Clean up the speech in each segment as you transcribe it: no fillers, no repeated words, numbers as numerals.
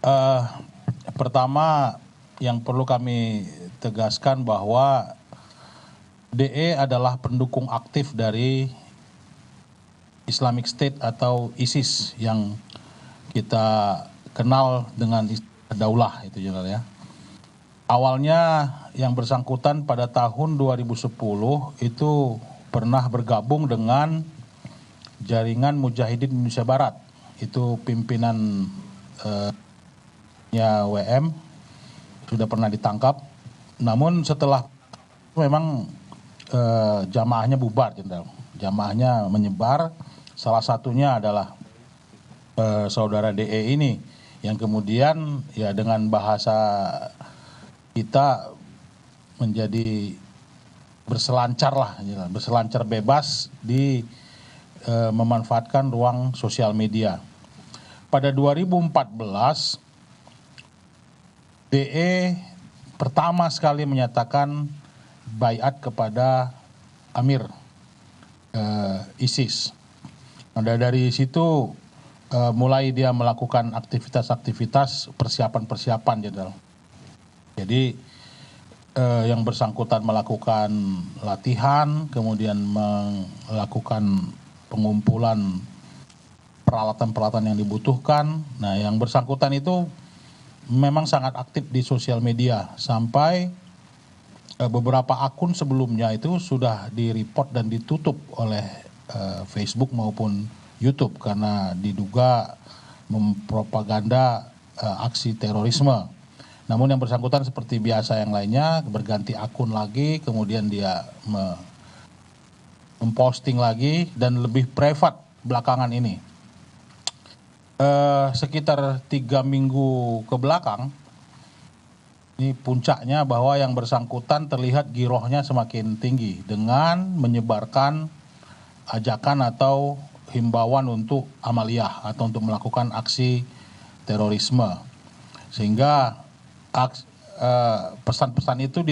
Eh, Pertama yang perlu kami tegaskan bahwa DE adalah pendukung aktif dari Islamic State atau ISIS yang kita kenal dengan Daulah itu Jenderal ya. Awalnya yang bersangkutan pada tahun 2010 itu pernah bergabung dengan jaringan Mujahidin Indonesia Barat. Itu pimpinan WM sudah pernah ditangkap. Namun setelah memang jamaahnya bubar, Jenderal. Jamaahnya menyebar. Salah satunya adalah saudara DE ini yang kemudian ya dengan bahasa kita menjadi berselancar lah, berselancar bebas di memanfaatkan ruang sosial media. Pada 2014 DE pertama sekali menyatakan baiat kepada Amir ISIS. Nah, dari situ mulai dia melakukan aktivitas-aktivitas persiapan-persiapan, Jenderal. Jadi yang bersangkutan melakukan latihan, kemudian melakukan pengumpulan peralatan-peralatan yang dibutuhkan. Nah, yang bersangkutan itu memang sangat aktif di sosial media sampai beberapa akun sebelumnya itu sudah di-report dan ditutup oleh Facebook maupun YouTube karena diduga mempropaganda aksi terorisme. Namun yang bersangkutan seperti biasa yang lainnya berganti akun lagi, kemudian dia memposting lagi dan lebih privat belakangan ini. Sekitar 3 minggu ke belakang, ini puncaknya bahwa yang bersangkutan terlihat girohnya semakin tinggi dengan menyebarkan ajakan atau himbauan untuk amaliyah atau untuk melakukan aksi terorisme. Sehingga pesan-pesan itu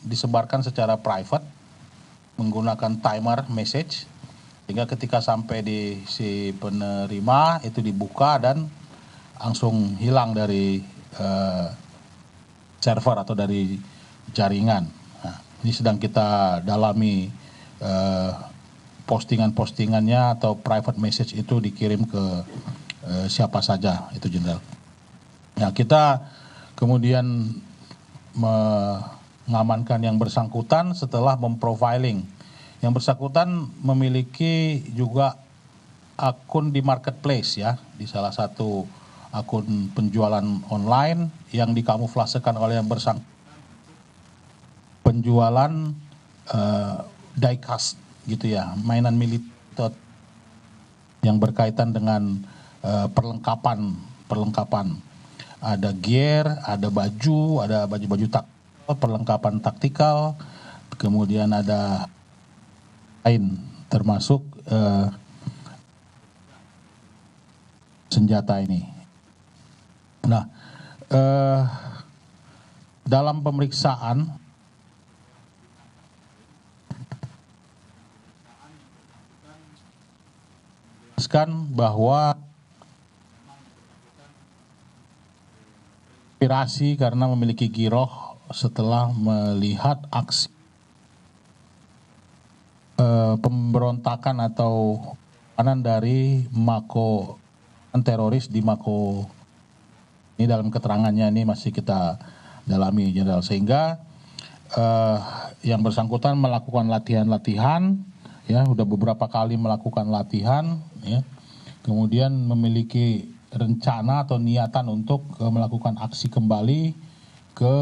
disebarkan secara private menggunakan timer message, sehingga ketika sampai di si penerima itu dibuka dan langsung hilang dari server atau dari jaringan. Nah, ini sedang kita dalami postingan-postingannya atau private message itu dikirim ke siapa saja itu, Jenderal. Nah, kita kemudian mengamankan yang bersangkutan setelah memprofiling. Yang bersangkutan memiliki juga akun di marketplace ya, di salah satu akun penjualan online yang dikamuflasekan oleh yang bersangkutan penjualan diecast gitu ya, mainan militer yang berkaitan dengan perlengkapan. Ada gear, ada baju taktikal, perlengkapan taktikal, kemudian ada lain termasuk senjata ini. Nah, dalam pemeriksaan bahwa inspirasi karena memiliki giroh setelah melihat aksi pemberontakan atau kanan dari Mako teroris di Mako ini. Dalam keterangannya ini masih kita dalami, Jenderal, sehingga yang bersangkutan melakukan latihan ya, udah beberapa kali melakukan latihan ya, kemudian memiliki rencana atau niatan untuk melakukan aksi kembali ke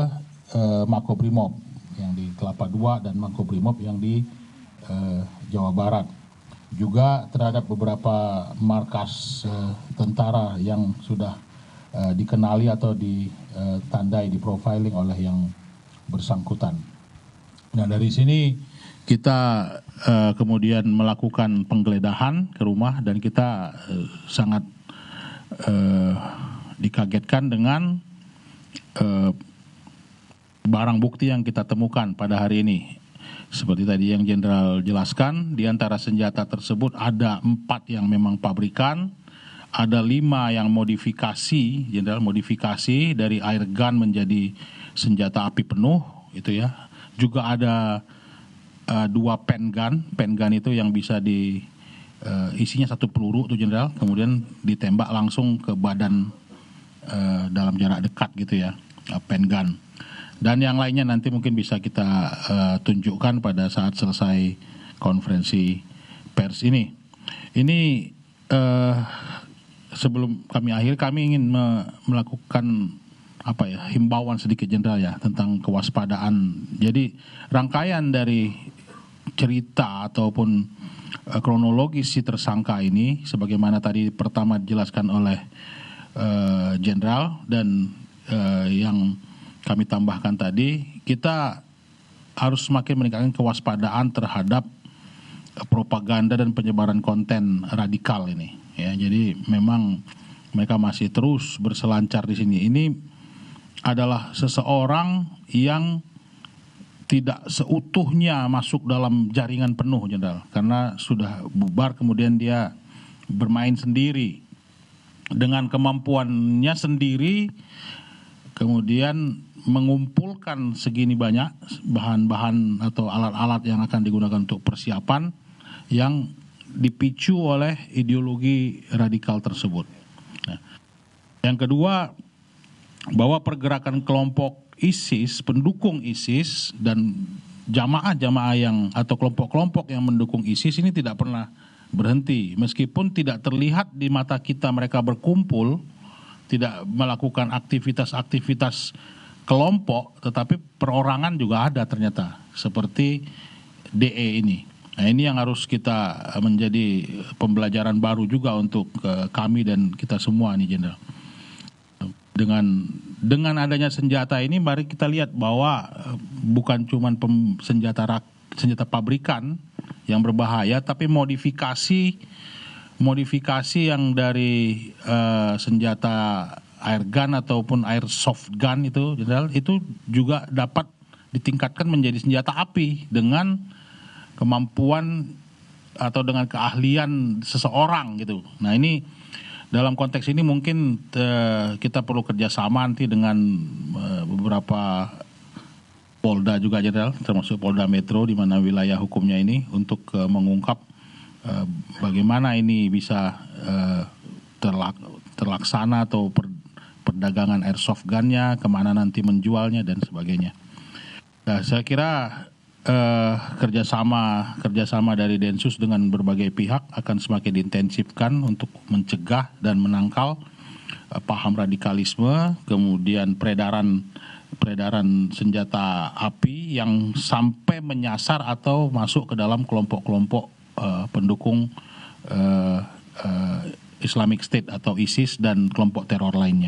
Makobrimob yang di Kelapa II dan Makobrimob yang di Jawa Barat. Juga terhadap beberapa markas tentara yang sudah dikenali atau ditandai, diprofiling oleh yang bersangkutan. Nah, dari sini kita kemudian melakukan penggeledahan ke rumah dan kita sangat dikagetkan dengan barang bukti yang kita temukan pada hari ini. Seperti tadi yang Jenderal jelaskan, di antara senjata tersebut ada 4 yang memang pabrikan, ada 5 yang modifikasi, Jenderal, modifikasi dari air gun menjadi senjata api penuh, itu ya. Juga ada 2 pen gun itu yang bisa isinya 1 peluru tuh, Jenderal, kemudian ditembak langsung ke badan dalam jarak dekat gitu ya, pen gun. Dan yang lainnya nanti mungkin bisa kita tunjukkan pada saat selesai konferensi pers ini. Ini sebelum kami akhir, kami ingin melakukan himbauan sedikit, Jenderal, ya, tentang kewaspadaan. Jadi rangkaian dari cerita ataupun kronologis si tersangka ini, sebagaimana tadi pertama dijelaskan oleh Jenderal, dan yang kami tambahkan tadi, kita harus semakin meningkatkan kewaspadaan terhadap propaganda dan penyebaran konten radikal ini. Ya, jadi memang mereka masih terus berselancar di sini. Ini adalah seseorang yang tidak seutuhnya masuk dalam jaringan penuh, Jenderal, karena sudah bubar, kemudian dia bermain sendiri dengan kemampuannya sendiri, kemudian mengumpulkan segini banyak bahan-bahan atau alat-alat yang akan digunakan untuk persiapan yang dipicu oleh ideologi radikal tersebut. Nah, yang kedua, bahwa pergerakan kelompok ISIS, pendukung ISIS, dan jamaah-jamaah yang atau kelompok-kelompok yang mendukung ISIS ini tidak pernah berhenti. Meskipun tidak terlihat di mata kita mereka berkumpul, tidak melakukan aktivitas-aktivitas kelompok, tetapi perorangan juga ada ternyata, seperti DE ini. Nah, ini yang harus kita menjadi pembelajaran baru juga untuk kami dan kita semua nih, Jenderal. Dengan adanya senjata ini, mari kita lihat bahwa bukan cuma senjata pabrikan yang berbahaya, tapi modifikasi yang dari senjata air gun ataupun airsoft gun itu, Jenderal, itu juga dapat ditingkatkan menjadi senjata api dengan kemampuan atau dengan keahlian seseorang gitu. Nah, ini dalam konteks ini mungkin kita perlu kerjasama nanti dengan beberapa Polda juga, Jenderal, termasuk Polda Metro di mana wilayah hukumnya ini, untuk mengungkap bagaimana ini bisa terlaksana atau perdagangan airsoft gunnya, kemana nanti menjualnya dan sebagainya. Nah, saya kira kerjasama dari Densus dengan berbagai pihak akan semakin diintensifkan untuk mencegah dan menangkal paham radikalisme, kemudian peredaran senjata api yang sampai menyasar atau masuk ke dalam kelompok-kelompok pendukung Islamic State atau ISIS dan kelompok teror lainnya.